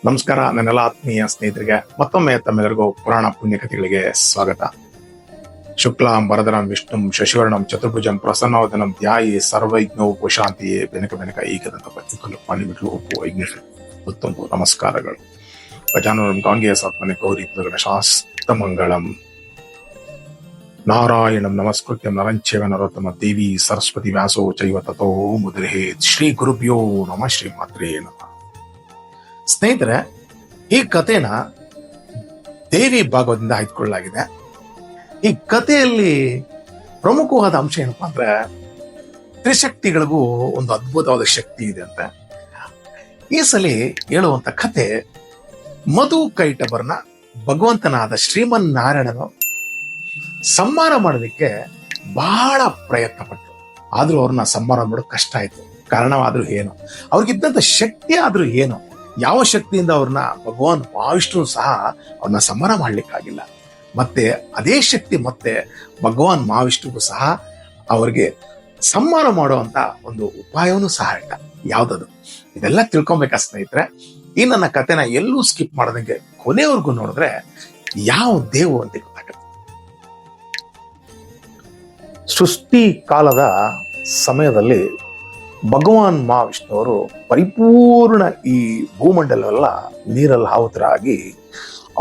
ನಮಸ್ಕಾರ ನನ್ನೆಲ್ಲ ಆತ್ಮೀಯ ಸ್ನೇಹಿತರಿಗೆ ಮತ್ತೊಮ್ಮೆ ತಮ್ಮೆಲ್ಲರಿಗೂ ಪುರಾಣ ಪುಣ್ಯಕಥೆಗಳಿಗೆ ಸ್ವಾಗತ. ಶುಕ್ಲಾಂ ವರದರಂ ವಿಷ್ಣುಂ ಶಶಿವರ್ಣಂ ಚತುರ್ಭುಜಂ ಪ್ರಸನ್ನವದನಂ ಧ್ಯಾಯಿ ಸರ್ವೈಜ್ಞೋಪಶಾಂತಿಯೇ ಬೆನಕ ಬೆನಕ ಏಕದಂತ ಪತ್ತಿಕಲು ಪಾಣಿಬಿಟ್ಲು ಒಪ್ಪು ವೈಜ್ಞ ಉತ್ತಮ ನಮಸ್ಕಾರಗಳು. ಗಜಾನನಂ ಗಾಂಗೆಯ ಸಾತ್ಮನೆ ಗೌರಿ ಶಾಸ್ತ್ರ ಮಂಗಳಂ ನಾರಾಯಣಂ ನಮಸ್ಕೃತ್ಯಂ ನರಂಚೇವ ನರೋತ್ತಮ ದೇವಿ ಸರಸ್ವತಿ ವ್ಯಾಸೋ ಚೈವ ತಥೋ ಮುದ್ರೇ ಶ್ರೀ ಗುರುಭ್ಯೋ ನಮಃ ಶ್ರೀ ಮಾತ್ರೇ ನಮಃ. ಸ್ನೇಹಿತರೆ, ಈ ಕಥೆನ ದೇವಿ ಭಾಗವತದಿಂದ ಆಯ್ದುಕೊಳ್ಳಲಾಗಿದೆ. ಈ ಕಥೆಯಲ್ಲಿ ಪ್ರಮುಖವಾದ ಅಂಶ ಏನಪ್ಪಾ ಅಂದ್ರೆ, ತ್ರಿಶಕ್ತಿಗಳಿಗೂ ಒಂದು ಅದ್ಭುತವಾದ ಶಕ್ತಿ ಇದೆ ಅಂತ. ಈ ಸಲ ಹೇಳುವಂತ ಕಥೆ ಮಧು ಕೈಟಬರ್ನ ಭಗವಂತನಾದ ಶ್ರೀಮನ್ ನಾರಾಯಣನು ಸಂಹಾರ ಮಾಡೋದಕ್ಕೆ ಬಹಳ ಪ್ರಯತ್ನ ಪಟ್ಟರು. ಆದ್ರೂ ಅವ್ರನ್ನ ಸಂಹಾರ ಮಾಡೋದು ಕಷ್ಟ ಆಯ್ತು. ಕಾರಣವಾದ್ರೂ ಏನು, ಅವ್ರಿಗಿದ್ದಂತ ಶಕ್ತಿ ಆದ್ರೂ ಏನು, ಯಾವ ಶಕ್ತಿಯಿಂದ ಅವ್ರನ್ನ ಭಗವಾನ್ ಮಹಾವಿಷ್ಣು ಸಹ ಅವ್ರನ್ನ ಸಂಹಾರ ಮಾಡ್ಲಿಕ್ಕಾಗಿಲ್ಲ. ಮತ್ತೆ ಅದೇ ಶಕ್ತಿ ಮತ್ತೆ ಭಗವಾನ್ ಮಹಾವಿಷ್ಣುಗೂ ಸಹ ಅವ್ರಿಗೆ ಸಂಹಾರ ಮಾಡುವಂತ ಒಂದು ಉಪಾಯವೂ ಸಹ ಇಲ್ಲ. ಯಾವ್ದದು ಇದೆಲ್ಲ ತಿಳ್ಕೊಬೇಕಾ ಸ್ನೇಹಿತರೆ. ಈ ನನ್ನ ಕಥೆನ ಎಲ್ಲೂ ಸ್ಕಿಪ್ ಮಾಡದಂಗೆ ಕೊನೆವರೆಗೂ ನೋಡಿದ್ರೆ ಯಾವ ದೇವು ಅಂತ ಗೊತ್ತಾಗುತ್ತೆ. ಸೃಷ್ಟಿ ಕಾಲದ ಸಮಯದಲ್ಲಿ ಭಗವಾನ್ ಮಹಾವಿಷ್ಣು ಅವರು ಪರಿಪೂರ್ಣ ಈ ಭೂಮಂಡಲವೆಲ್ಲ ನೀರಲ್ಲಿ ಆಹುತರಾಗಿ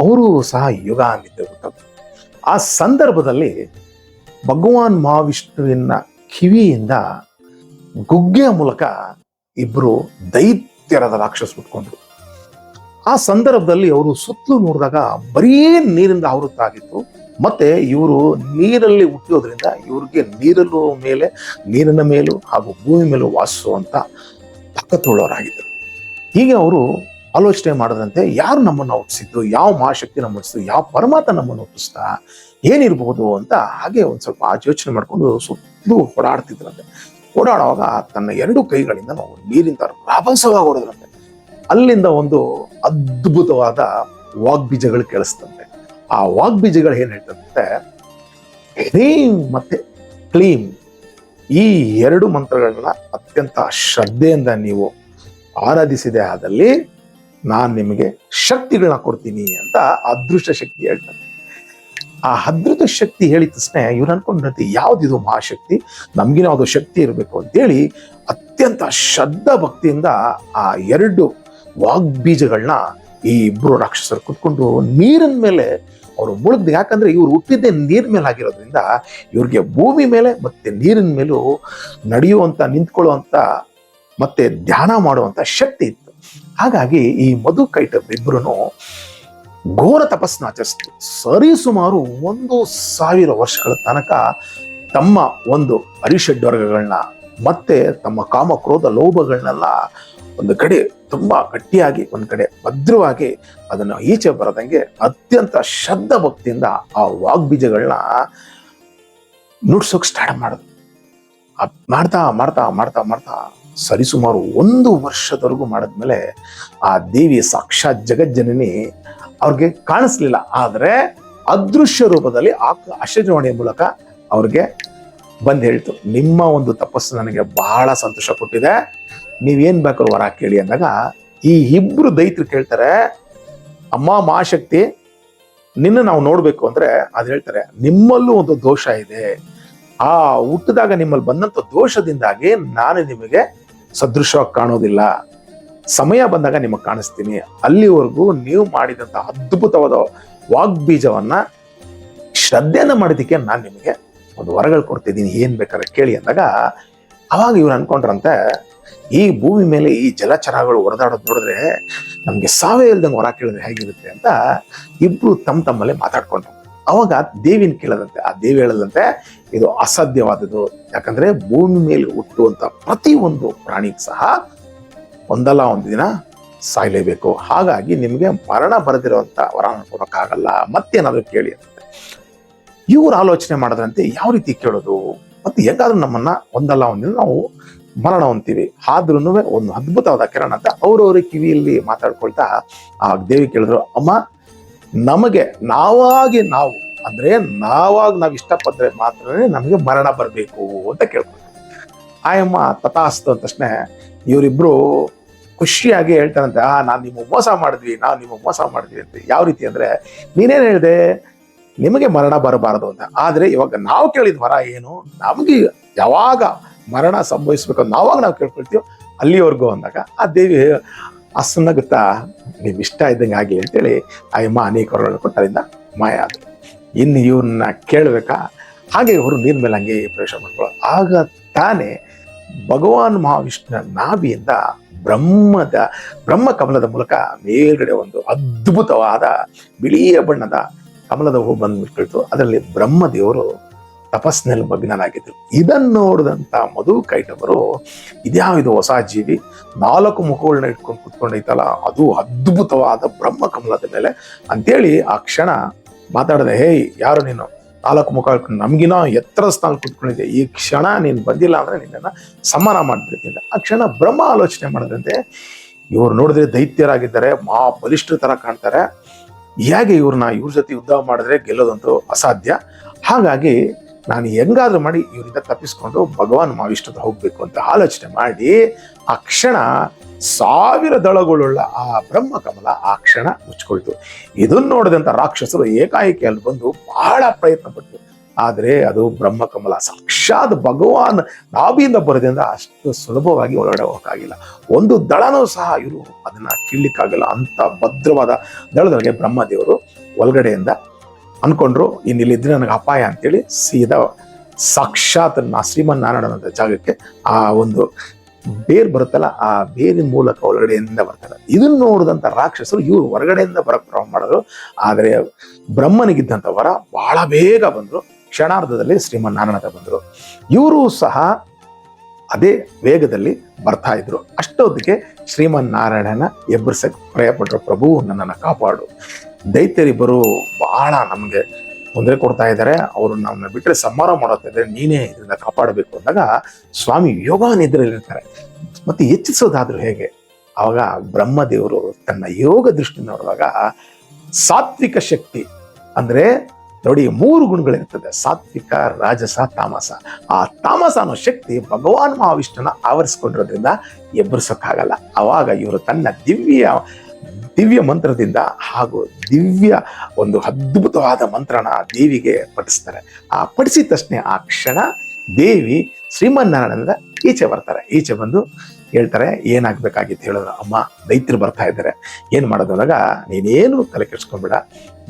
ಅವರು ಸಹ ಯುಗಾಂತಿದ್ರು. ಆ ಸಂದರ್ಭದಲ್ಲಿ ಭಗವಾನ್ ಮಹಾವಿಷ್ಣುವಿನ ಕಿವಿಯಿಂದ ಗುಗ್ಗೆಯ ಮೂಲಕ ಇಬ್ರು ದೈತ್ಯರಾದ ರಾಕ್ಷಸ ಹುಟ್ಕೊಂಡ್ರು. ಆ ಸಂದರ್ಭದಲ್ಲಿ ಅವರು ಸುತ್ತಲೂ ನೋಡಿದಾಗ ಬರೀ ನೀರಿಂದ ಆವೃತ ಆಗಿತ್ತು. ಮತ್ತೆ ಇವರು ನೀರಲ್ಲಿ ಹುಟ್ಟಿಯೋದ್ರಿಂದ ಇವ್ರಿಗೆ ನೀರಿನ ಮೇಲೂ ಹಾಗೂ ಭೂಮಿ ಮೇಲೂ ವಾಸಿಸುವಂತ ತಾಕತ್ತುಳ್ಳವರಾಗಿದ್ದರು. ಹೀಗೆ ಅವರು ಆಲೋಚನೆ ಮಾಡದಂತೆ ಯಾರು ನಮ್ಮನ್ನು ಹುಟ್ಟಿಸಿದ್ದು, ಯಾವ ಮಹಾಶಕ್ತಿ ನಮ್ಮ ಹುಟ್ಟಿಸಿದ್ದು, ಯಾವ ಪರಮಾತ್ಮ ನಮ್ಮನ್ನು ಹುಟ್ಟಿಸ್ತಾ, ಏನಿರ್ಬೋದು ಅಂತ ಹಾಗೆ ಒಂದ್ ಸ್ವಲ್ಪ ಯೋಚನೆ ಮಾಡ್ಕೊಂಡು ಸುತ್ತಲೂ ಓಡಾಡ್ತಿದ್ರಂತೆ. ಓಡಾಡುವಾಗ ತನ್ನ ಎರಡು ಕೈಗಳಿಂದ ನಾವು ನೀರಿಂದ ರಾಭಸವಾಗಿ ಹೊಡೆದ್ರಂತೆ. ಅಲ್ಲಿಂದ ಒಂದು ಅದ್ಭುತವಾದ ವಾಗ್ಬೀಜಗಳು ಕೇಳಿಸ್ತಂತೆ. ಆ ವಾಗ್ಬೀಜಗಳು ಏನ್ ಹೇಳ್ತಂತೆ, ಹ್ರೀಂ ಮತ್ತೆ ಕ್ಲೀಂ ಈ ಎರಡು ಮಂತ್ರಗಳನ್ನ ಅತ್ಯಂತ ಶ್ರದ್ಧೆಯಿಂದ ನೀವು ಆರಾಧಿಸಿದೆ ಆದಲ್ಲಿ ನಾನ್ ನಿಮಗೆ ಶಕ್ತಿಗಳನ್ನ ಕೊಡ್ತೀನಿ ಅಂತ ಅದೃಷ್ಟ ಶಕ್ತಿ ಹೇಳ್ತಾರೆ. ಆ ಅದೃಷ್ಟ ಶಕ್ತಿ ಹೇಳಿದ ತಕ್ಷಣ ಇವ್ರು ಅನ್ಕೊಂಡ್ರಂತೆ, ಯಾವ್ದಿದು ಮಹಾಶಕ್ತಿ, ನಮ್ಗೇನಾವ್ದು ಶಕ್ತಿ ಇರಬೇಕು ಅಂತೇಳಿ ಅತ್ಯಂತ ಶ್ರದ್ಧಾ ಭಕ್ತಿಯಿಂದ ಆ ಎರಡು ವಾಗ್ಬೀಜಗಳನ್ನ ಈ ಇಬ್ರು ರಾಕ್ಷಸರು ಕುತ್ಕೊಂಡು ನೀರಿನ ಮೇಲೆ ಅವರು ಮುಳುಗ್ದು. ಯಾಕಂದ್ರೆ ಇವ್ರು ಹುಟ್ಟಿದ್ದೇ ನೀರ್ ಮೇಲೆ ಆಗಿರೋದ್ರಿಂದ ಇವ್ರಿಗೆ ಭೂಮಿ ಮೇಲೆ ಮತ್ತೆ ನೀರಿನ ಮೇಲೂ ನಿಂತ್ಕೊಳ್ಳುವಂತ ಮತ್ತೆ ಧ್ಯಾನ ಮಾಡುವಂತ ಶಕ್ತಿ ಇತ್ತು. ಹಾಗಾಗಿ ಈ ಮಧು ಕೈಟಬ್ ಇಬ್ರು ಘೋರ ತಪಸ್ಸನ್ನ ಆಚರಿಸಿದ್ರು. ಸರಿಸುಮಾರು 1000 ವರ್ಷಗಳ ತನಕ ತಮ್ಮ ಒಂದು ಅರಿಷಡ್ ವರ್ಗಗಳನ್ನ ಮತ್ತೆ ತಮ್ಮ ಕಾಮ ಕ್ರೋಧ ಲೋಭಗಳನ್ನೆಲ್ಲ ಒಂದು ಕಡೆ ತುಂಬಾ ಗಟ್ಟಿಯಾಗಿ, ಒಂದ್ ಕಡೆ ಭದ್ರವಾಗಿ ಅದನ್ನ ಈಚೆ ಬರದಂಗೆ ಅತ್ಯಂತ ಶ್ರದ್ಧಾ ಭಕ್ತಿಯಿಂದ ಆ ವಾಗ್ಬೀಜಗಳನ್ನ ನುಡ್ಸೋಕ್ ಸ್ಟಾರ್ಟ್ ಮಾಡಿದ್ರು. ಮಾಡ್ತಾ ಮಾಡ್ತಾ ಮಾಡ್ತಾ ಮಾಡ್ತಾ ಸರಿಸುಮಾರು 1 ವರ್ಷದವರೆಗೂ ಮಾಡಿದ್ಮೇಲೆ ಆ ದೇವಿ ಸಾಕ್ಷಾತ್ ಜಗಜ್ಜನನಿ ಅವ್ರಿಗೆ ಕಾಣಿಸ್ಲಿಲ್ಲ. ಆದ್ರೆ ಅದೃಶ್ಯ ರೂಪದಲ್ಲಿ ಆಕಾಶವಾಣಿಯ ಮೂಲಕ ಅವ್ರಿಗೆ ಬಂದ್ ಹೇಳ್ತು, ನಿಮ್ಮ ಒಂದು ತಪಸ್ಸು ನನಗೆ ಬಹಳ ಸಂತೋಷ ಕೊಟ್ಟಿದೆ, ನೀವೇನ್ ಬೇಕಾದ್ರೂ ವರ ಕೇಳಿ ಅಂದಾಗ ಈ ಇಬ್ರು ದೈತ್ರು ಕೇಳ್ತಾರೆ, ಅಮ್ಮ ಮಹಾಶಕ್ತಿ ನಿನ್ನ ನಾವು ನೋಡ್ಬೇಕು ಅಂದ್ರೆ ಅದ್ ಹೇಳ್ತಾರೆ, ನಿಮ್ಮಲ್ಲೂ ಒಂದು ದೋಷ ಇದೆ, ಆ ಹುಟ್ಟಿದಾಗ ನಿಮ್ಮಲ್ಲಿ ಬಂದಂತ ದೋಷದಿಂದಾಗಿ ನಾನು ನಿಮಗೆ ಸದೃಶವಾಗಿ ಕಾಣೋದಿಲ್ಲ, ಸಮಯ ಬಂದಾಗ ನಿಮಗೆ ಕಾಣಿಸ್ತೀನಿ, ಅಲ್ಲಿವರೆಗೂ ನೀವು ಮಾಡಿದಂತ ಅದ್ಭುತವಾದ ವಾಗ್ಬೀಜವನ್ನ ಶ್ರದ್ಧೆಯಿಂದ ಮಾಡಿದಕ್ಕೆ ನಾನು ನಿಮಗೆ ಒಂದು ವರಗಳು ಕೊಡ್ತಿದ್ದೀನಿ, ಏನ್ ಬೇಕಾದ್ರೆ ಕೇಳಿ ಅಂದಾಗ ಅವಾಗ ಇವ್ರು ಅನ್ಕೊಂಡ್ರಂತೆ, ಈ ಭೂಮಿ ಮೇಲೆ ಈ ಜಲಚರಗಳು ಹೊರದಾಡೋದು ನೋಡಿದ್ರೆ ನಮ್ಗೆ ಸಾವೇ ಇಲ್ದಂಗೆ ವರ ಕೇಳಿದ್ರೆ ಹೇಗಿರುತ್ತೆ ಅಂತ ಇಬ್ರು ತಮ್ಮಲ್ಲೇ ಮಾತಾಡ್ಕೊಂಡ್ರು. ಅವಾಗ ದೇವಿನ ಕೇಳದಂತೆ ಆ ದೇವಿ ಹೇಳದಂತೆ, ಇದು ಅಸಾಧ್ಯವಾದದ್ದು, ಯಾಕಂದ್ರೆ ಭೂಮಿ ಮೇಲೆ ಹುಟ್ಟುವಂತ ಪ್ರತಿ ಒಂದು ಪ್ರಾಣಿಗೂ ಸಹ ಒಂದಲ್ಲ ಒಂದು ದಿನ ಸಾಯ್ಲೇಬೇಕು, ಹಾಗಾಗಿ ನಿಮ್ಗೆ ಮರಣ ಬರೆದಿರುವಂತ ವರ ಕೊಡೋಕ್ಕಾಗಲ್ಲ, ಮತ್ತೇನಾದ್ರು ಕೇಳಿ ಅಂತ. ಇವ್ರು ಆಲೋಚನೆ ಮಾಡಿದ್ರಂತೆ, ಯಾವ ರೀತಿ ಕೇಳೋದು, ಮತ್ತೆ ಹೆಂಗಾದ್ರೂ ನಮ್ಮನ್ನ ಒಂದಲ್ಲ ಒಂದಿನ ನಾವು ಮರಣ ಹೊಂತೀವಿ, ಆದ್ರೂ ಒಂದು ಅದ್ಭುತವಾದ ಕಿರಣ ಅಂತ ಅವ್ರವ್ರ ಕಿವಿಯಲ್ಲಿ ಮಾತಾಡ್ಕೊಳ್ತಾ ಆ ದೇವಿ ಕೇಳಿದ್ರು, ಅಮ್ಮ ನಮಗೆ ನಾವಾಗಿ ನಾವು ಇಷ್ಟಪಟ್ಟರೆ ಮಾತ್ರನೇ ನಮಗೆ ಮರಣ ಬರಬೇಕು ಅಂತ ಕೇಳ್ಕೊಂಡ್ರು. ಆಯಮ್ಮ ತಥಾಸ್ತು ಅಂದ ತಕ್ಷಣ ಇವರಿಬ್ರು ಖುಷಿಯಾಗಿ ಹೇಳ್ತಾರಂತೆ, ನಾನು ನಿಮಗೆ ಮೋಸ ಮಾಡಿದ್ವಿ, ನಾವು ನಿಮಗೆ ಮೋಸ ಮಾಡಿದ್ವಿ ಅಂತ. ಯಾವ ರೀತಿ ಅಂದರೆ, ನೀನೇನು ಹೇಳಿದೆ, ನಿಮಗೆ ಮರಣ ಬರಬಾರದು ಅಂತ. ಆದರೆ ಇವಾಗ ನಾವು ಕೇಳಿದ ವರ ಏನು, ನಮಗೆ ಯಾವಾಗ ಮರಣ ಸಂಭವಿಸ್ಬೇಕು ನಾವಾಗ ನಾವು ಕೇಳ್ಕೊಳ್ತೀವೋ ಅಲ್ಲಿವರೆಗೂ ಅಂದಾಗ ಆ ದೇವಿ ಹಸನಾಗುತ್ತಾ, ನೀವು ಇಷ್ಟ ಇದ್ದಂಗೆ ಆಗಲಿ ಅಂತೇಳಿ ಆ ಅಮ್ಮ ಅನೇಕ ವರಗಳನ್ನು ಕೊಟ್ಟರಿಂದ ಮಾಯ ಆದರು. ಇನ್ನು ಇವ್ರನ್ನ ಕೇಳಬೇಕಾ, ಹಾಗೆ ಇವರು ನೀರ್ ಮೇಲೆ ಹಂಗೆ ಪ್ರವೇಶ ಮಾಡ್ಕೊಳ್ಳೋ. ಆಗ ತಾನೇ ಭಗವಾನ್ ಮಹಾವಿಷ್ಣುವಿನ ನಾಭಿಯಿಂದ ಬ್ರಹ್ಮ ಕಮಲದ ಮೂಲಕ ಮೇಲ್ಗಡೆ ಒಂದು ಅದ್ಭುತವಾದ ಬಿಳಿಯ ಬಣ್ಣದ ಕಮಲದ ಹೂ ಬಂದು ಬಿಟ್ಕೊಳ್ತು. ಅದರಲ್ಲಿ ಬ್ರಹ್ಮದೇವರು ತಪಸ್ಸಿನಲ್ಲಿ ಮಗ್ನನಾಗಿದ್ರು. ಇದನ್ನು ನೋಡಿದಂತ ಮಧು ಕೈಟವರು, ಇದ್ಯಾವಿದು ಹೊಸ ಜೀವಿ, 4 ಮುಖಗಳನ್ನ ಇಟ್ಕೊಂಡು ಕುತ್ಕೊಂಡೈತಲ್ಲ, ಅದು ಅದ್ಭುತವಾದ ಬ್ರಹ್ಮ ಕಮಲದ ಮೇಲೆ ಅಂತೇಳಿ ಆ ಕ್ಷಣ ಮಾತಾಡದೆ, ಹೇಯ್ ಯಾರು ನೀನು, 4 ಮುಖ ನಮ್ಗಿನ ಎತ್ತರ ಸ್ಥಾನ ಕುತ್ಕೊಂಡಿದ್ದೆ, ಈ ಕ್ಷಣ ನೀನು ಬಂದಿಲ್ಲ ಅಂದ್ರೆ ನಿನ್ನನ್ನು ಸಮ್ಮಾನ ಮಾಡ್ಬಿಡ್ತೀನಿ. ಆ ಕ್ಷಣ ಬ್ರಹ್ಮ ಆಲೋಚನೆ ಮಾಡಿದಂತೆ, ಇವ್ರು ನೋಡಿದ್ರೆ ದೈತ್ಯರಾಗಿದ್ದಾರೆ, ಬಲಿಷ್ಠರ ತರ ಕಾಣ್ತಾರೆ, ಹೇಗೆ ಇವ್ರ ಜೊತೆ ಯುದ್ಧ ಮಾಡಿದ್ರೆ ಗೆಲ್ಲೋದಂತೂ ಅಸಾಧ್ಯ. ಹಾಗಾಗಿ ನಾನು ಹೆಂಗಾದ್ರೂ ಮಾಡಿ ಇವರಿಂದ ತಪ್ಪಿಸ್ಕೊಂಡು ಭಗವಾನ್ ಮಹಾವಿಷ್ಣು ಹೋಗ್ಬೇಕು ಅಂತ ಆಲೋಚನೆ ಮಾಡಿ ಆ ಕ್ಷಣ 1000 ದಳಗಳುಳ್ಳ ಆ ಬ್ರಹ್ಮ ಕಮಲ ಆ ಕ್ಷಣ ಮುಚ್ಕೊಳ್ತು. ಇದನ್ನು ನೋಡಿದಂತ ರಾಕ್ಷಸರು ಏಕಾಏಕಿ ಅಲ್ಲಿ ಬಂದು ಬಹಳ ಪ್ರಯತ್ನ ಪಟ್ಟು, ಆದರೆ ಅದು ಬ್ರಹ್ಮ ಕಮಲ ಸಾಕ್ಷಾತ್ ಭಗವಾನ್ ನಾಭಿಯಿಂದ ಬರೋದ್ರಿಂದ ಅಷ್ಟು ಸುಲಭವಾಗಿ ಒಳಗಡೆ ಹೋಗಕ್ಕಾಗಿಲ್ಲ. ಒಂದು ದಳನೂ ಸಹ ಇವರು ಅದನ್ನ ಕೀಳ್ಲಿಕ್ಕಾಗಲ್ಲ. ಅಂತ ಭದ್ರವಾದ ದಳದೊಳಗೆ ಬ್ರಹ್ಮದೇವರು ಒಳಗಡೆಯಿಂದ ಅನ್ಕೊಂಡ್ರು, ಇನ್ನಿಲ್ಲಿದ್ರೆ ನನಗೆ ಅಪಾಯ ಅಂತೇಳಿ ಸೀದಾ ಸಾಕ್ಷಾತ್ ಶ್ರೀಮನ್ನಾರಾಯಣನ ಜಾಗಕ್ಕೆ ಆ ಒಂದು ಬೇರ್ ಬರುತ್ತಲ್ಲ, ಆ ಬೇರಿನ ಮೂಲಕ ಒಳಗಡೆಯಿಂದ ಬರ್ತಾರೆ. ಇದನ್ನ ನೋಡಿದಂತ ರಾಕ್ಷಸರು ಇವರು ಹೊರಗಡೆಯಿಂದ ಬರಕ್ ಪ್ರಾರಂಭ ಮಾಡಿದ್ರು. ಆದರೆ ಬ್ರಹ್ಮನಿಗಿದ್ದಂಥ ವರ ಬಹಳ ಬೇಗ ಬಂದ್ರು, ಕ್ಷಣಾರ್ಧದಲ್ಲಿ ಶ್ರೀಮನ್ನಾರಾಯಣ ಬಂದರು. ಇವರು ಸಹ ಅದೇ ವೇಗದಲ್ಲಿ ಬರ್ತಾ ಇದ್ರು. ಅಷ್ಟೊತ್ತಿಗೆ ಶ್ರೀಮನ್ನಾರಾಯಣನ ಎಬ್ಬರಿಸಕ್ಕೆ ಪ್ರಯತ್ನಪಟ್ಟರು, ಪ್ರಭು ನನ್ನನ್ನು ಕಾಪಾಡು, ದೈತ್ಯರಿಬ್ಬರು ಬಹಳ ನಮಗೆ ತೊಂದರೆ ಕೊಡ್ತಾ ಇದ್ದಾರೆ, ಅವರು ನಮ್ಮನ್ನ ಬಿಟ್ಟರೆ ಸಂಹಾರ ಮಾಡುತ್ತಾ ಇದ್ದಾರೆ, ನೀನೇ ಇದರಿಂದ ಕಾಪಾಡಬೇಕು ಅಂದಾಗ ಸ್ವಾಮಿ ಯೋಗ ನಿದ್ರೆಯಲ್ಲಿರ್ತಾರೆ. ಮತ್ತೆ ಹೆಚ್ಚಿಸೋದಾದ್ರೂ ಹೇಗೆ? ಆವಾಗ ಬ್ರಹ್ಮದೇವರು ತನ್ನ ಯೋಗ ದೃಷ್ಟಿ ನೋಡುವಾಗ ಸಾತ್ವಿಕ ಶಕ್ತಿ ಅಂದ್ರೆ ನೋಡಿ 3 ಗುಣಗಳಿರ್ತದೆ, ಸಾತ್ವಿಕ, ರಾಜಸ, ತಾಮಸ. ಆ ತಾಮಸ ಅನ್ನೋ ಶಕ್ತಿ ಭಗವಾನ್ ಮಹಾವಿಷ್ಣುನ ಆವರಿಸ್ಕೊಂಡಿರೋದ್ರಿಂದ ಎಬ್ಬರಿಸೋಕ್ಕಾಗಲ್ಲ. ಅವಾಗ ಇವರು ತನ್ನ ದಿವ್ಯ ಮಂತ್ರದಿಂದ ಹಾಗೂ ದಿವ್ಯ ಒಂದು ಅದ್ಭುತವಾದ ಮಂತ್ರನ ದೇವಿಗೆ ಪಠಿಸ್ತಾರೆ. ಆ ಪಠಿಸಿದ ತಕ್ಷಣ ಆ ಕ್ಷಣ ದೇವಿ ಶ್ರೀಮನ್ನಾರಾಯಣನಿಂದ ಈಚೆ ಬರ್ತಾರೆ. ಈಚೆ ಬಂದು ಹೇಳ್ತಾರೆ, ಏನಾಗ್ಬೇಕಾಗಿತ್ತು ಹೇಳಿದ್ರು, ಅಮ್ಮ ದೈತ್ಯರು ಬರ್ತಾ ಇದ್ದಾರೆ, ಏನ್ ಮಾಡೋದು ಅಂದಾಗ, ನೀನೇನು ತಲೆ ಕೆಡಿಸ್ಕೊಂಡ್ಬೇಡ,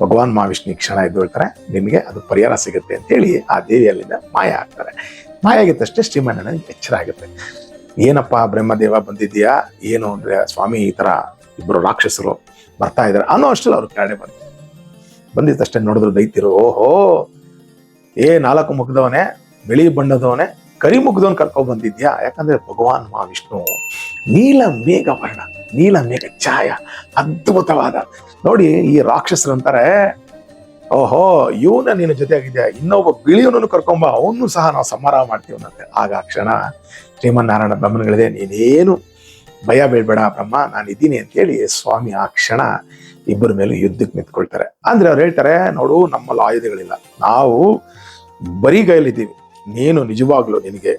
ಭಗವಾನ್ ಮಹಾವಿಷ್ಣು ಕ್ಷಣ ಎದ್ದು ಹೇಳ್ತಾರೆ, ನಿಮಗೆ ಅದು ಪರಿಹಾರ ಸಿಗುತ್ತೆ ಅಂತೇಳಿ ಆ ದೇವಿ ಅಲ್ಲಿಂದ ಮಾಯ ಆಗ್ತಾರೆ. ಮಾಯ ಆಗಿದ ತಕ್ಷಣ ಶ್ರೀಮನ್ನಾರಾಯಣನಿಗೆ ಎಚ್ಚರ ಆಗುತ್ತೆ. ಏನಪ್ಪ ಬ್ರಹ್ಮದೇವ ಬಂದಿದ್ದೀಯಾ ಏನು ಅಂದ್ರೆ, ಸ್ವಾಮಿ ಈ ತರ ಇಬ್ಬರು ರಾಕ್ಷಸರು ಬರ್ತಾ ಇದ್ದಾರೆ ಅನ್ನೋ ಅಷ್ಟರಲ್ಲಿ ಅವ್ರು ಕೆಳಗಡೆ ಬಂದಿದ ತಕ್ಷಣ ನೋಡಿದ್ರು ದೈತ್ಯರು, ಓಹೋ 4 ಮುಖದವನೇ, ಬಿಳಿ ಬಣ್ಣದವನೇ, ಕರಿ ಮುಖದವನ್ ಕರ್ಕೊಂಡ್ ಬಂದಿದ್ಯಾ? ಯಾಕಂದ್ರೆ ಭಗವಾನ್ ಮಹಾವಿಷ್ಣು ನೀಲ ಮೇಘ ವರ್ಣ, ನೀಲ ಮೇಘ ಛಾಯ, ಅದ್ಭುತವಾದ. ನೋಡಿ ಈ ರಾಕ್ಷಸರು ಅಂತಾರೆ, ಓಹೋ ಇವನ ನಿನ್ನ ಜೊತೆ ಆಗಿದ್ಯಾ, ಇನ್ನೊಬ್ಬ ಬಿಳಿಯವನನ್ನು ಕರ್ಕೊಂಬ, ಅವನು ಸಹ ನಾವು ಸಂಹಾರ ಮಾಡ್ತೀವನಂತೆ. ಆಗ ಆ ಕ್ಷಣ ಶ್ರೀಮನ್ನಾರಾಯಣ ಬ್ರಹ್ಮನಿಗಳಿದೆ, ನೀನೇನು ಭಯ ಬೀಳ್ಬೇಡ ಬ್ರಹ್ಮ, ನಾನು ಇದ್ದೀನಿ ಅಂತೇಳಿ ಸ್ವಾಮಿ ಆ ಕ್ಷಣ ಇಬ್ಬರ ಮೇಲೂ ಯುದ್ಧಕ್ಕೆ ನಿಂತ್ಕೊಳ್ತಾರೆ. ಅಂದ್ರೆ ಅವ್ರು ಹೇಳ್ತಾರೆ, ನೋಡು ನಮ್ಮಲ್ಲಿ ಆಯುಧಗಳಿಲ್ಲ, ನಾವು ಬರಿಗೈಲಿದ್ದೀವಿ, ನೀನು ನಿಜವಾಗ್ಲೂ ನಿನಗೆ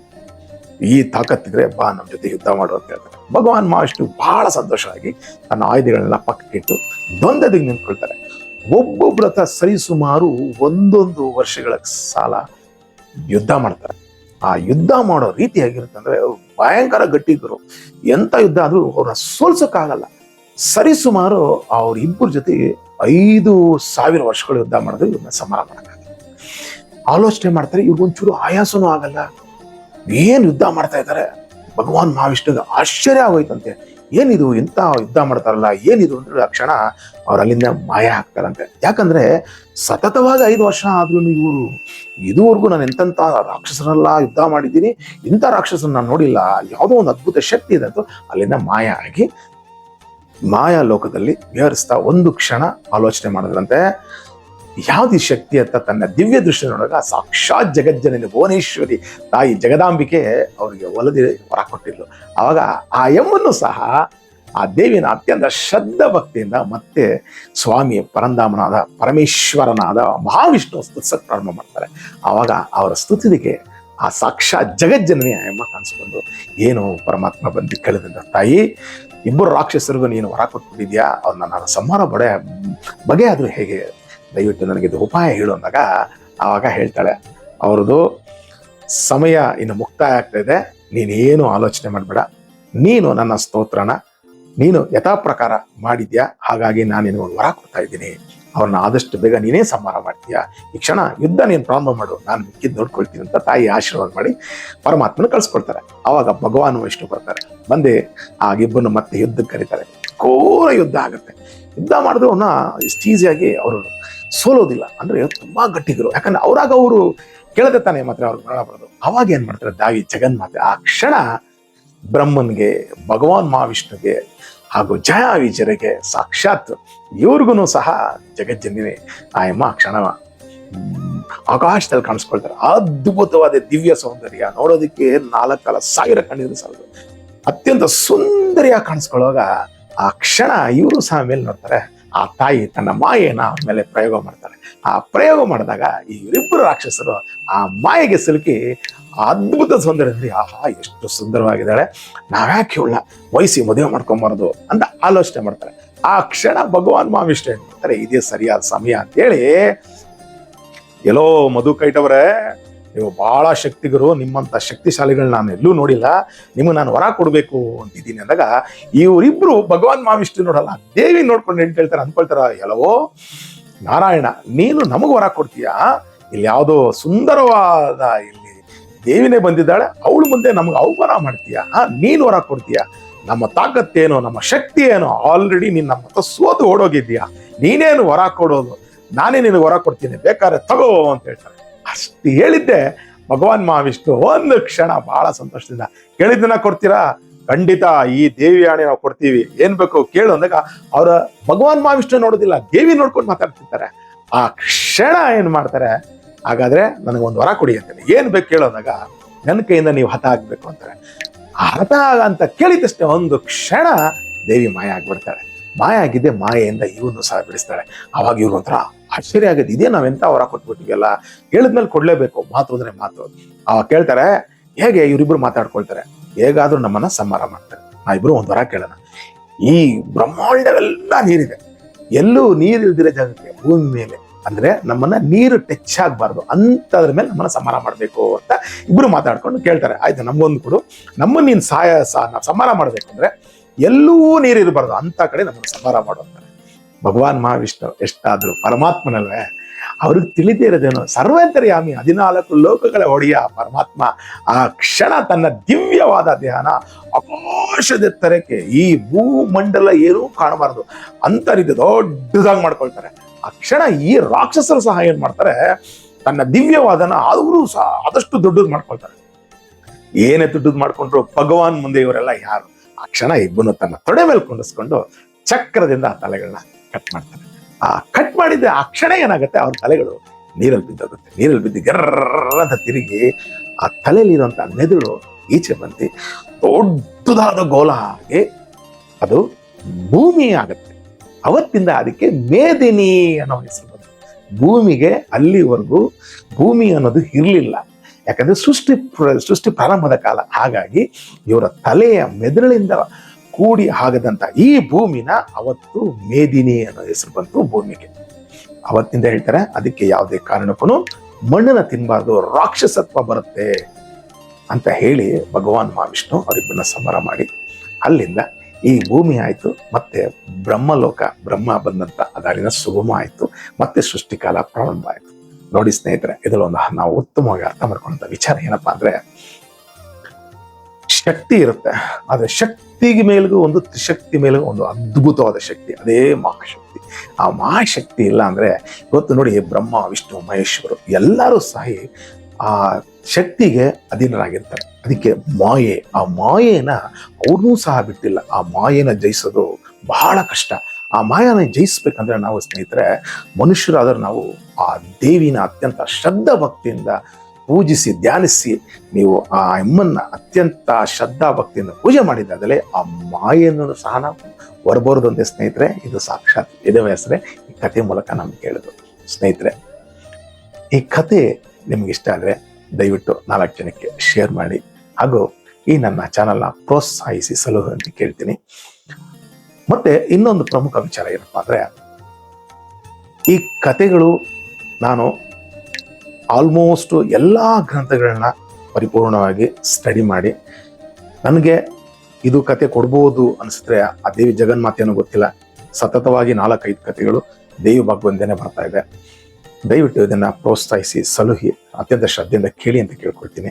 ಈ ತಾಕತ್ತಿದ್ರೆ ಬಾ ನಮ್ಮ ಜೊತೆ ಯುದ್ಧ ಮಾಡು ಅಂತ ಹೇಳ್ತಾರೆ. ಭಗವಾನ್ ಮಹಾವಿಷ್ಣು ಬಹಳ ಸಂತೋಷವಾಗಿ ತನ್ನ ಆಯುಧಗಳನ್ನೆಲ್ಲ ಪಕ್ಕಕ್ಕಿಟ್ಟು ದ್ವಂದ್ವದಿಗೆ ನಿಂತ್ಕೊಳ್ತಾರೆ. ಒಬ್ಬೊಬ್ಬರ ಹತ್ರ ಸರಿಸುಮಾರು 1 ವರ್ಷಗಳ ಸಾಲ ಯುದ್ಧ ಮಾಡ್ತಾರೆ. ಆ ಯುದ್ಧ ಮಾಡೋ ರೀತಿ ಹೇಗಿರುತ್ತಂದ್ರೆ ಭಯಂಕರ ಗಟ್ಟಿಗರು, ಎಂತ ಯುದ್ಧ ಆದ್ರೂ ಅವ್ರನ್ನ ಸೋಲ್ಸೋಕ್ಕಾಗಲ್ಲ. ಸರಿಸುಮಾರು ಅವ್ರಿಬ್ಬರ ಜೊತೆ 5000 ವರ್ಷಗಳು ಯುದ್ಧ ಮಾಡಿದ್ರೆ ಇವ್ರನ್ನ ಸಂಹಾರ ಮಾಡಕ್ಕಾಗಲ್ಲ. ಆಲೋಚನೆ ಮಾಡ್ತಾರೆ, ಇವ್ರಿಗೊಂಚೂರು ಆಯಾಸನೂ ಆಗಲ್ಲ, ಏನ್ ಯುದ್ಧ ಮಾಡ್ತಾ ಇದ್ದಾರೆ. ಭಗವಾನ್ ಮಹಾವಿಷ್ಣುಗೆ ಆಶ್ಚರ್ಯ ಆಗೋಯ್ತಂತೆ, ಏನಿದು ಎಂತ ಯುದ್ಧ ಮಾಡ್ತಾರಲ್ಲ, ಏನಿದು ಅಂದ್ರೆ ಆ ಕ್ಷಣ ಅವ್ರು ಅಲ್ಲಿಂದ ಮಾಯ ಆಗ್ತಾರಂತೆ. ಯಾಕಂದ್ರೆ ಸತತವಾಗಿ 5 ವರ್ಷ ಆದ್ರೂ ಇವರು ಇದುವರೆಗೂ ನಾನು ಎಂತೆಂತ ರಾಕ್ಷಸರೆಲ್ಲ ಯುದ್ಧ ಮಾಡಿದ್ದೀನಿ, ಇಂಥ ರಾಕ್ಷಸರನ್ನ ನಾನು ನೋಡಿಲ್ಲ, ಯಾವುದೋ ಒಂದು ಅದ್ಭುತ ಶಕ್ತಿ ಇದೆ ಅಂತ ಅಲ್ಲಿಂದ ಮಾಯ ಆಗಿ ಮಾಯಾ ಲೋಕದಲ್ಲಿ ವಿಹರಿಸ್ತಾ ಒಂದು ಕ್ಷಣ ಆಲೋಚನೆ ಮಾಡಿದ್ರಂತೆ, ಯಾವ್ದು ಈ ಶಕ್ತಿ ಅಂತ ತನ್ನ ದಿವ್ಯ ದೃಷ್ಟಿ ನೋಡಿದಾಗ ಸಾಕ್ಷಾತ್ ಜಗಜ್ಜನನಿ ಭುವನೇಶ್ವರಿ ತಾಯಿ ಜಗದಾಂಬಿಕೆ ಅವರಿಗೆ ಒಲದಿ ಹೊರ ಕೊಟ್ಟಿದ್ಲು. ಆವಾಗ ಆ ಎಮ್ಮನ್ನು ಸಹ ಆ ದೇವಿನ ಅತ್ಯಂತ ಶ್ರದ್ಧಾ ಭಕ್ತಿಯಿಂದ ಮತ್ತೆ ಸ್ವಾಮಿ ಪರಂಧಾಮನಾದ ಪರಮೇಶ್ವರನಾದ ಮಹಾವಿಷ್ಣು ಸ್ತುತಿಸಕ್ಕೆ ಪ್ರಾರಂಭ ಮಾಡ್ತಾರೆ. ಆವಾಗ ಅವರ ಸ್ತುತಿಗೆ ಆ ಸಾಕ್ಷಾತ್ ಜಗಜ್ಜನನಿ ಆ ಎಮ್ಮ ಕಾಣಿಸ್ಕೊಂಡು, ಏನು ಪರಮಾತ್ಮ ಬಂದು ಕೇಳಿದಂತ, ತಾಯಿ ಇಬ್ಬರು ರಾಕ್ಷಸರಿಗೂ ನೀನು ವರ ಕೊಟ್ಬಿಟ್ಟಿದ್ಯಾ, ಅವ್ರನ್ನ ನಾನು ಸಂಹಾರ ಬಗೆ ಆದರೂ ಹೇಗೆ, ದಯವಿಟ್ಟು ನನಗೆ ಇದು ಉಪಾಯ ಹೇಳು ಅಂದಾಗ ಆವಾಗ ಹೇಳ್ತಾಳೆ, ಅವ್ರದ್ದು ಸಮಯ ಇನ್ನು ಮುಕ್ತಾಯ ಆಗ್ತಾ ಇದೆ, ನೀನೇನು ಆಲೋಚನೆ ಮಾಡಬೇಡ, ನೀನು ನನ್ನ ಸ್ತೋತ್ರನ ನೀನು ಯಥಾ ಪ್ರಕಾರ ಮಾಡಿದ್ಯಾ, ಹಾಗಾಗಿ ನಾನು ನಿನಗೊಂದು ವರ ಕೊಡ್ತಾ ಇದ್ದೀನಿ, ಅವ್ರನ್ನ ಆದಷ್ಟು ಬೇಗ ನೀನೇ ಸಂಹಾರ ಮಾಡ್ತೀಯಾ, ಈ ಕ್ಷಣ ಯುದ್ಧ ನೀನು ಪ್ರಾರಂಭ ಮಾಡು, ನಾನು ಮಿಕ್ಕಿದ್ದು ನೋಡ್ಕೊಳ್ತೀನಿ ಅಂತ ತಾಯಿ ಆಶೀರ್ವಾದ ಮಾಡಿ ಪರಮಾತ್ಮನ ಕಳ್ಸ್ಕೊಳ್ತಾರೆ. ಆವಾಗ ಭಗವಾನ್ ವಿಷ್ಣು ಬರ್ತಾರೆ, ಬಂದು ಆ ಇಬ್ಬರನ್ನು ಮತ್ತೆ ಯುದ್ಧಕ್ಕೆ ಕರೀತಾರೆ. ಘೋರ ಯುದ್ಧ ಆಗುತ್ತೆ. ಯುದ್ಧ ಮಾಡಿದ್ರು ಅವನ್ನ ಇಷ್ಟು ಈಸಿಯಾಗಿ ಅವರು ಸೋಲೋದಿಲ್ಲ, ಅಂದ್ರೆ ತುಂಬಾ ಗಟ್ಟಿಗರು, ಯಾಕಂದ್ರೆ ಅವರು ಕೇಳದೆ ತಾನೇ ಮಾತ್ರ ಅವ್ರಿಗೆ ಮರಣ ಬರೋದು. ಅವಾಗ ಏನ್ ಮಾಡ್ತಾರೆ, ದಾವಿ ಜಗನ್ಮಾತೆ ಆ ಕ್ಷಣ ಬ್ರಹ್ಮನ್ಗೆ, ಭಗವಾನ್ ಮಹಾವಿಷ್ಣುಗೆ ಹಾಗೂ ಜಯ ವಿಜಯರಿಗೆ, ಸಾಕ್ಷಾತ್ ಇವ್ರಿಗೂ ಸಹ ಜಗಜ್ಜನಿನೇ ಆಯಮ್ಮ ಕ್ಷಣ ಆಕಾಶದಲ್ಲಿ ಕಾಣಿಸ್ಕೊಳ್ತಾರೆ. ಅದ್ಭುತವಾದ ದಿವ್ಯ ಸೌಂದರ್ಯ, ನೋಡೋದಕ್ಕೆ 4,000 ಕಣ್ಣಿದ್ರು ಸಾಲದು, ಅತ್ಯಂತ ಸುಂದರಿಯಾಗಿ ಕಾಣಿಸ್ಕೊಳ್ಳುವಾಗ ಆ ಕ್ಷಣ ಇವರು ಸಹ ಮೇಲೆ ನೋಡ್ತಾರೆ. ಆ ತಾಯಿ ತನ್ನ ಮಾಯೆನ ಅವ್ರ ಮೇಲೆ ಪ್ರಯೋಗ ಮಾಡ್ತಾಳೆ. ಆ ಪ್ರಯೋಗ ಮಾಡಿದಾಗ ಈ ಇವರಿಬ್ಬರು ರಾಕ್ಷಸರು ಆ ಮಾಯೆಗೆ ಸಿಲುಕಿ ಅದ್ಭುತ ಸೌಂದರ್ಯದಲ್ಲಿ, ಆಹಾ ಎಷ್ಟು ಸುಂದರವಾಗಿದ್ದಾಳೆ, ನಾವ್ಯಾಕೆ ಇವಳ ವಯಸ್ಸಿ ಮದುವೆ ಮಾಡ್ಕೊಂಬಾರದು ಅಂತ ಆಲೋಚನೆ ಮಾಡ್ತಾರೆ. ಆ ಕ್ಷಣ ಭಗವಾನ್ ಮಹಾವಿಷ್ಣು ಏನ್ ಮಾಡ್ತಾರೆ, ಇದೇ ಸರಿಯಾದ ಸಮಯ ಅಂತೇಳಿ, ಎಲ್ಲೋ ಮಧು ಕೈಟವರೇ, ನೀವು ಬಹಳ ಶಕ್ತಿಗರು, ನಿಮ್ಮಂತ ಶಕ್ತಿಶಾಲಿಗಳು ನಾನು ಎಲ್ಲೂ ನೋಡಿಲ್ಲ, ನಿಮಗೆ ನಾನು ವರ ಕೊಡ್ಬೇಕು ಅಂತಿದ್ದೀನಿ ಅಂದಾಗ ಇವರಿಬ್ರು ಭಗವಾನ್ ಮಹಾವಿಷ್ಣು ನೋಡಲ್ಲ, ದೇವಿ ನೋಡ್ಕೊಂಡು ಏನ್ ಹೇಳ್ತಾರೆ ಅನ್ಕೊಳ್ತಾರ, ಎಲ್ಲವೋ ನಾರಾಯಣ ನೀನು ನಮಗ್ ವರ ಕೊಡ್ತೀಯಾ, ಇಲ್ಲಿ ಯಾವುದೋ ಸುಂದರವಾದ ಇಲ್ಲಿ ದೇವಿನೇ ಬಂದಿದ್ದಾಳೆ, ಅವಳು ಮುಂದೆ ನಮ್ಗೆ ಅವಮಾನ ಮಾಡ್ತೀಯಾ, ನೀನು ವರ ಕೊಡ್ತೀಯಾ, ನಮ್ಮ ತಾಕತ್ತೇನೋ ನಮ್ಮ ಶಕ್ತಿ ಏನೋ ಆಲ್ರೆಡಿ ನೀನ್ ನಮ್ಮ ಹತ್ರ ಸೋತು ಓಡೋಗಿದ್ಯಾ, ನೀನೇನು ವರ ಕೊಡೋದು, ನಾನೇ ನಿನಗೆ ವರ ಕೊಡ್ತೀನಿ, ಬೇಕಾದ್ರೆ ತಗೋ ಅಂತ ಹೇಳ್ತಾರೆ. ಅಷ್ಟು ಹೇಳಿದ್ದೆ ಭಗವಾನ್ ಮಹಾವಿಷ್ಣು ಒಂದು ಕ್ಷಣ ಬಹಳ ಸಂತೋಷದಿಂದ, ಕೇಳಿದ್ದನ್ನ ಕೊಡ್ತೀರಾ, ಖಂಡಿತ ಈ ದೇವಿ ಆಣೆ ನಾವು ಕೊಡ್ತೀವಿ, ಏನ್ ಬೇಕು ಕೇಳು ಅಂದಾಗ ಅವರ ಭಗವಾನ್ ಮಹಾವಿಷ್ಣು ನೋಡೋದಿಲ್ಲ, ದೇವಿ ನೋಡ್ಕೊಂಡು ಮಾತಾಡ್ತಿರ್ತಾರೆ. ಆ ಕ್ಷಣ ಏನ್ ಮಾಡ್ತಾರೆ, ಹಾಗಾದ್ರೆ ನನಗೊಂದು ವರ ಕೊಡಿ ಅಂತಾನೆ, ಏನ್ ಬೇಕು ಕೇಳೋದಾಗ ನನ್ನ ಕೈಯಿಂದ ನೀವು ಹತ ಆಗ್ಬೇಕು ಅಂತಾರೆ. ಆ ಹತ ಅಂತ ಕೇಳಿದಷ್ಟೇ ಒಂದು ಕ್ಷಣ ದೇವಿ ಮಾಯ ಆಗ್ಬಿಡ್ತಾಳೆ. ಮಾಯ ಆಗಿದ್ದೆ ಮಾಯೆಯಿಂದ ಇವನು ಸಹ ಬಿಡಿಸ್ತಾಳೆ. ಅವಾಗ ಇವ್ರು ಒಂಥರ ಆಶ್ಚರ್ಯ ಆಗುತ್ತೆ, ಇದೇ ನಾವೆಂತ ವರ ಕೊಟ್ಬಿಟ್ಟಿವಲ್ಲ, ಹೇಳಿದ್ಮೇಲೆ ಕೊಡ್ಲೇಬೇಕು, ಮಾತು ಅಂದ್ರೆ ಮಾತು. ಅವಾಗ ಕೇಳ್ತಾರೆ, ಹೇಗೆ ಇವರಿಬ್ರು ಮಾತಾಡ್ಕೊಳ್ತಾರೆ, ಹೇಗಾದ್ರೂ ನಮ್ಮನ್ನ ಸಂಹಾರ ಮಾಡ್ತಾರೆ, ನಾವಿಬ್ರು ಒಂದು ವರ ಕೇಳೋಣ, ಈ ಬ್ರಹ್ಮಾಂಡವೆಲ್ಲ ನೀರಿದೆ, ಎಲ್ಲೂ ನೀರು ಇಲ್ದಿರೋ ಜಾಗಕ್ಕೆ ಭೂಮಿ ಮೇಲೆ, ಅಂದ್ರೆ ನಮ್ಮನ್ನ ನೀರು ಟಚ್ ಆಗ್ಬಾರ್ದು ಅಂತದ್ರ ಮೇಲೆ ನಮ್ಮನ್ನ ಸಂಹಾರ ಮಾಡ್ಬೇಕು ಅಂತ ಇಬ್ರು ಮಾತಾಡ್ಕೊಂಡು ಕೇಳ್ತಾರೆ. ಆಯ್ತು ನಮ್ಗೊಂದು ಕೊಡು, ನಮ್ಮನ್ನ ನೀನ್ ಸಂಹಾರ ಮಾಡ್ಬೇಕು ಅಂದ್ರೆ ಎಲ್ಲೂ ನೀರು ಇರಬಾರ್ದು ಅಂತ ಕಡೆ ನಮ್ಮನ್ನು ಸಂಹಾರ ಮಾಡುವಂತಾರೆ. ಭಗವಾನ್ ಮಹಾವಿಷ್ಣು ಎಷ್ಟಾದ್ರು ಪರಮಾತ್ಮನಲ್ವೇ, ಅವ್ರಿಗೆ ತಿಳಿದೇ ಇರೋದೇನು, ಸರ್ವೇಂತರ್ಯಾಮಿ 14 ಲೋಕಗಳ ಒಡೆಯ ಪರಮಾತ್ಮ ಆ ಕ್ಷಣ ತನ್ನ ದಿವ್ಯವಾದ ದೇಹನ ಆಕಾಶದೆತ್ತರಕ್ಕೆ, ಈ ಭೂಮಂಡಲ ಏನೂ ಕಾಣಬಾರದು ಅಂತ ರೀತಿ ದೊಡ್ಡದಾಗಿ ಮಾಡ್ಕೊಳ್ತಾರೆ. ಆ ಕ್ಷಣ ಈ ರಾಕ್ಷಸರು ಸಹ ಏನ್ ಮಾಡ್ತಾರೆ, ತನ್ನ ದಿವ್ಯವಾದನ ಅವರು ಸಹ ಆದಷ್ಟು ದೊಡ್ಡದು ಮಾಡ್ಕೊಳ್ತಾರೆ. ಏನೇ ದೊಡ್ಡದು ಮಾಡ್ಕೊಂಡ್ರು ಭಗವಾನ್ ಮುಂದೆ ಇವರೆಲ್ಲ ಯಾರು. ಆ ಕ್ಷಣ ಇಬ್ಬನು ತನ್ನ ತೊಡೆ ಮೇಲೆ ಕುಂಡಿಸ್ಕೊಂಡು ಚಕ್ರದಿಂದ ಆ ತಲೆಗಳನ್ನ ಕಟ್ ಮಾಡ್ತಾರೆ. ಆ ಕಟ್ ಮಾಡಿದ್ದ ಆ ಕ್ಷಣ ಏನಾಗುತ್ತೆ, ಅವ್ರ ತಲೆಗಳು ನೀರಲ್ಲಿ ಬಿದ್ದೋಗುತ್ತೆ. ನೀರಲ್ಲಿ ಬಿದ್ದು ಗರ್ರ ಅಂತ ತಿರುಗಿ ಆ ತಲೆಯಲ್ಲಿ ಇರುವಂತ ಮೆದುಳು ಈಚೆ ಬಂದು ದೊಡ್ಡದಾದ ಗೋಲ ಆಗಿ ಅದು ಭೂಮಿ ಆಗುತ್ತೆ. ಅವತ್ತಿಂದ ಅದಕ್ಕೆ ಮೇದಿನಿ ಅನ್ನೋ ಹೆಸರು ಬಂತು. ಭೂಮಿಗೆ ಅಲ್ಲಿವರೆಗೂ ಭೂಮಿ ಅನ್ನೋದು ಇರಲಿಲ್ಲ, ಯಾಕಂದ್ರೆ ಸೃಷ್ಟಿ ಪ್ರಾರಂಭದ ಕಾಲ. ಹಾಗಾಗಿ ಇವರ ತಲೆಯ ಮೆದುಳಿಂದ ಕೂಡಿ ಆಗದಂತ ಈ ಭೂಮಿನ ಅವತ್ತು ಮೇದಿನಿ ಅನ್ನೋ ಹೆಸರು ಬಂತು ಭೂಮಿಗೆ. ಅವತ್ತಿಂದ ಹೇಳ್ತಾರೆ, ಅದಕ್ಕೆ ಯಾವುದೇ ಕಾರಣಕ್ಕೂ ಮಣ್ಣನ್ನ ತಿನ್ಬಾರ್ದು, ರಾಕ್ಷಸತ್ವ ಬರುತ್ತೆ ಅಂತ ಹೇಳಿ ಭಗವಾನ್ ಮಹಾವಿಷ್ಣು ಅವರಿಬ್ಬರನ್ನ ಸಂಹಾರ ಮಾಡಿ ಅಲ್ಲಿಂದ ಈ ಭೂಮಿ ಆಯ್ತು, ಮತ್ತೆ ಬ್ರಹ್ಮಲೋಕ, ಬ್ರಹ್ಮ ಬಂದಂತ ಅದಾರಿನ ಸುಗಮ ಆಯ್ತು, ಮತ್ತೆ ಸೃಷ್ಟಿಕಾಲ ಪ್ರಾರಂಭ ಆಯ್ತು. ನೋಡಿ ಸ್ನೇಹಿತರೆ, ಇದರೊಂದು ನಾವು ಉತ್ತಮವಾಗಿ ಅರ್ಥ ಮಾಡ್ಕೊಂಡ ವಿಚಾರ ಏನಪ್ಪಾ ಅಂದ್ರೆ, ಶಕ್ತಿ ಇರುತ್ತೆ, ಆದ್ರೆ ಶಕ್ತಿಗೆ ಮೇಲಿಗೂ ಒಂದು ತ್ರಿಶಕ್ತಿ ಮೇಲಿಗೂ ಒಂದು ಅದ್ಭುತವಾದ ಶಕ್ತಿ, ಅದೇ ಮಹಾಶಕ್ತಿ. ಆ ಮಹಾಶಕ್ತಿ ಇಲ್ಲ ಅಂದ್ರೆ ಇವತ್ತು ನೋಡಿ ಬ್ರಹ್ಮ ವಿಷ್ಣು ಮಹೇಶ್ವರು ಎಲ್ಲರೂ ಸಹ ಆ ಶಕ್ತಿಗೆ ಅಧೀನರಾಗಿರ್ತಾರೆ. ಅದಕ್ಕೆ ಮಾಯೆ, ಆ ಮಾಯೆನ ಅವ್ರನ್ನೂ ಸಹ ಬಿಟ್ಟಿಲ್ಲ. ಆ ಮಾಯೆನ ಜಯಿಸೋದು ಬಹಳ ಕಷ್ಟ. ಆ ಮಾಯನ ಜಯಿಸ್ಬೇಕಂದ್ರೆ ನಾವು ಸ್ನೇಹಿತರೆ ಮನುಷ್ಯರಾದ್ರೆ ನಾವು ಆ ದೇವಿನ ಅತ್ಯಂತ ಶ್ರದ್ಧಾ ಭಕ್ತಿಯಿಂದ ಪೂಜಿಸಿ ಧ್ಯಾನಿಸಿ, ನೀವು ಆ ಅಮ್ಮನ್ನ ಅತ್ಯಂತ ಶ್ರದ್ಧಾ ಭಕ್ತಿಯಿಂದ ಪೂಜೆ ಮಾಡಿದಾಗಲೇ ಆ ಮಾಯೆಯನ್ನು ಸಹ ನಾವು ಹೊರಬರೋದಂತೆ ಸ್ನೇಹಿತರೆ. ಇದು ಸಾಕ್ಷಾತ್ ವೇದವ್ಯಾಸರೇ ಈ ಕಥೆ ಮೂಲಕ ನಮ್ಗೆ ಕೇಳಿದ್ರು. ಸ್ನೇಹಿತರೆ, ಈ ಕಥೆ ನಿಮ್ಗೆ ಇಷ್ಟ ಆದರೆ ದಯವಿಟ್ಟು 4 ಜನಕ್ಕೆ ಶೇರ್ ಮಾಡಿ, ಹಾಗೂ ಈ ನನ್ನ ಚಾನಲ್ನ ಪ್ರೋತ್ಸಾಹಿಸಿ ಸಲಹೆ ಅಂತ ಕೇಳ್ತೀನಿ. ಮತ್ತೆ ಇನ್ನೊಂದು ಪ್ರಮುಖ ವಿಚಾರ ಏನಪ್ಪ ಅಂದ್ರೆ, ಈ ಕಥೆಗಳು ನಾನು ಆಲ್ಮೋಸ್ಟ್ ಎಲ್ಲ ಗ್ರಂಥಗಳನ್ನ ಪರಿಪೂರ್ಣವಾಗಿ ಸ್ಟಡಿ ಮಾಡಿ, ನನಗೆ ಇದು ಕತೆ ಕೊಡ್ಬೋದು ಅನಿಸಿದ್ರೆ ಆ ದೇವಿ ಜಗನ್ಮಾತೆನೂ ಗೊತ್ತಿಲ್ಲ, ಸತತವಾಗಿ 4-5 ಕಥೆಗಳು ದೇವಿ ಭಾಗವಂದೇನೆ ಬರ್ತಾ ಇದೆ. ದಯವಿಟ್ಟು ಇದನ್ನು ಪ್ರೋತ್ಸಾಹಿಸಿ ಸಲಹೆ ಅತ್ಯಂತ ಶ್ರದ್ಧೆಯಿಂದ ಕೇಳಿ ಅಂತ ಕೇಳ್ಕೊಳ್ತೀನಿ.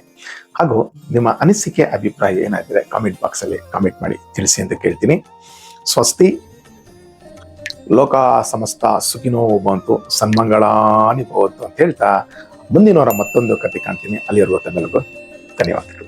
ಹಾಗೂ ನಿಮ್ಮ ಅನಿಸಿಕೆ ಅಭಿಪ್ರಾಯ ಏನಾದರೆ ಕಾಮೆಂಟ್ ಬಾಕ್ಸಲ್ಲಿ ಕಾಮೆಂಟ್ ಮಾಡಿ ತಿಳಿಸಿ ಅಂತ ಕೇಳ್ತೀನಿ. ಸ್ವಸ್ತಿ. ಲೋಕ ಸಮಸ್ತ ಸುಖಿನೋ ಭವಂತು, ಸನ್ಮಂಗಳಾನಿ ಭವಂತು ಅಂತ ಹೇಳ್ತಾ ಮುಂದಿನವರ ಮತ್ತೊಂದು ಕತೆ ಕಾಣ್ತೀನಿ. ಅಲ್ಲಿರುವ ತಮ್ಮೆಲ್ಲರಿಗೂ ಧನ್ಯವಾದಗಳು.